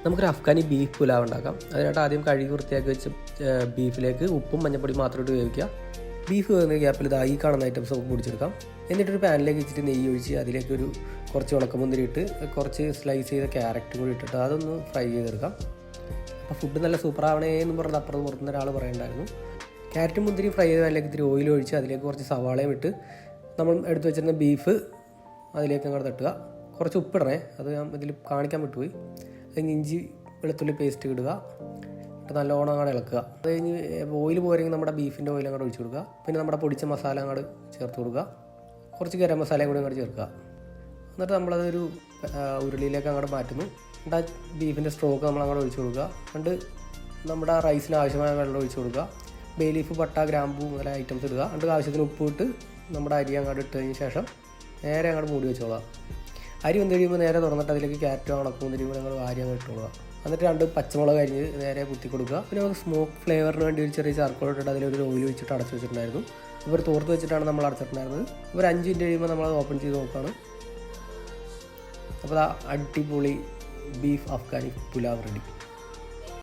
നമുക്കൊരു അഫ്ഗാനി ബീഫ് പുലാവ് ഉണ്ടാക്കാം. അതിനായിട്ട് ആദ്യം കഴുകി വൃത്തിയാക്കി വെച്ച് ബീഫിലേക്ക് ഉപ്പും മഞ്ഞപ്പൊടി മാത്രം ഇട്ട് വേവിക്കുക. ബീഫ് വേവുന്ന ഗ്യാപ്പിൽ ഈ കാണുന്ന ഐറ്റംസ് നമുക്ക് പൊടിച്ചെടുക്കാം. എന്നിട്ടൊരു പാനിലേക്ക് വെച്ചിട്ട് നെയ്യ് ഒഴിച്ച് അതിലേക്ക് കുറച്ച് ഉണക്കമുന്തിരി ഇട്ട് കുറച്ച് സ്ലൈസ് ചെയ്ത ക്യാരറ്റും കൂടി ഇട്ടിട്ട് അതൊന്ന് ഫ്രൈ ചെയ്തെടുക്കാം. അപ്പോൾ ഫുഡ് നല്ല സൂപ്പറാവണേ എന്ന് പറഞ്ഞത് അപ്പുറത്ത് പുറത്തുനിന്ന് ഒരാൾ പറയുന്നുണ്ടായിരുന്നു. ക്യാരറ്റും മുന്തിരി ഫ്രൈ ചെയ്ത് അതിലേക്ക് ഇത്തിരി ഓയിൽ ഒഴിച്ച് അതിലേക്ക് കുറച്ച് സവാളയും ഇട്ട് നമ്മൾ എടുത്ത് വെച്ചിരുന്ന ബീഫ് അതിലേക്ക് അങ്ങോട്ട് തട്ടുക. കുറച്ച് ഉപ്പിടണേ, അത് ഞാൻ ഇതിൽ കാണിക്കാൻ വിട്ടുപോയി. അത് ഇഞ്ചി വെളുത്തുള്ളി പേസ്റ്റ് ഇടുക, എന്നിട്ട് നല്ലോണം അങ്ങോട്ട് ഇളക്കുക. അത് കഴിഞ്ഞ് ഓയിൽ പോരെങ്കിൽ നമ്മുടെ ബീഫിൻ്റെ ഓയിൽ അങ്ങോട്ട് ഒഴിച്ച് കൊടുക്കുക. പിന്നെ നമ്മുടെ പൊടിച്ച മസാല അങ്ങോട്ട് ചേർത്ത് കൊടുക്കുക. കുറച്ച് ഗരം മസാലയും കൂടി അങ്ങോട്ട് ചേർക്കുക. എന്നിട്ട് നമ്മളതൊരു ഉരുളിയിലേക്ക് അങ്ങോട്ട് മാറ്റുന്നു. എന്നിട്ട് ആ ബീഫിൻ്റെ സ്ട്രോക്ക് നമ്മൾ അങ്ങോട്ട് ഒഴിച്ച് കൊടുക്കുക. എന്നിട്ട് നമ്മുടെ റൈസിന് ആവശ്യമായ വെള്ളം ഒഴിച്ച് കൊടുക്കുക. ബേ ലീഫ്, പട്ട, ഗ്രാമ്പൂ മുതലായ ഐറ്റംസ് ഇടുക. എന്നിട്ട് ആവശ്യത്തിന് ഉപ്പ് ഇട്ട് നമ്മുടെ അരി അങ്ങോട്ട് ഇട്ടതിന് ശേഷം നേരെ അങ്ങോട്ട് മൂടി വെച്ചോളാം. അരി വന്നു കഴിയുമ്പോൾ നേരെ തുറന്നിട്ട് അതിലേക്ക് ക്യാരറ്റോ ഉണക്കമുന്തിരിയും കൂടെ ഞങ്ങൾ അരി അങ്ങോട്ട് ഇട്ടുകൊള്ളുക. എന്നിട്ട് 2 പച്ചമുളക് അരിഞ്ഞ് നേരെ കുത്തി കൊടുക്കുക. പിന്നെ നമുക്ക് സ്മോക്ക് ഫ്ലേവറിന് വേണ്ടി ഒരു ചെറിയ ചാർക്കോൾ ഇട്ടിട്ട് അതിലൊരു ഓയിൽ വെച്ചിട്ട് അടച്ചു വെച്ചിട്ടുണ്ടായിരുന്നു. ഇവർ തോർത്ത് വെച്ചിട്ടാണ് നമ്മൾ അടച്ചിട്ടുണ്ടായിരുന്നത്. ഒരു 5 മിനിറ്റ് കഴിയുമ്പോൾ നമ്മളത് ഓപ്പൺ ചെയ്ത് നോക്കുകയാണ്. അപ്പോൾ അടിപൊളി ബീഫ് അഫ്ഗാനി പുലാവ് റെഡി.